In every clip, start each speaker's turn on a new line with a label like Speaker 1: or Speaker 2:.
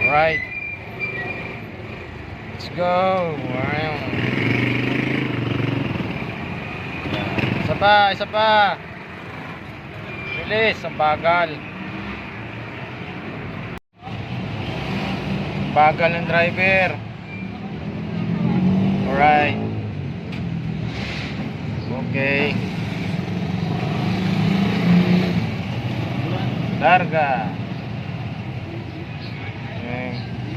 Speaker 1: Right. Let's go. Wow. Isa pa, isa pa. Bilis, ang bagal. Bagal ng driver. Alright. Okay. Larga.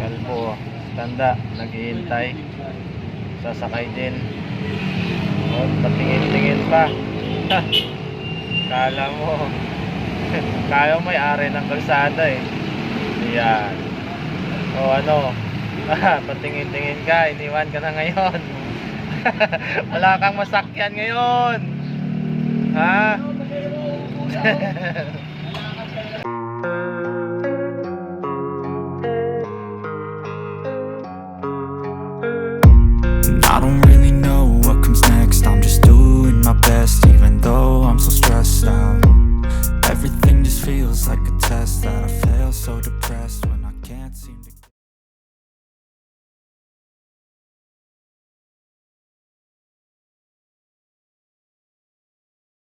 Speaker 1: Kalbo. Tanda. Naghihintay. Sasakay din. O, patingin-tingin pa. Kala mo. Kala mo may-ari ng kalsada eh. Ayan. O ano. Patingin-tingin ka. Iniwan ka na ngayon. Wala kang masakyan ngayon. Ha?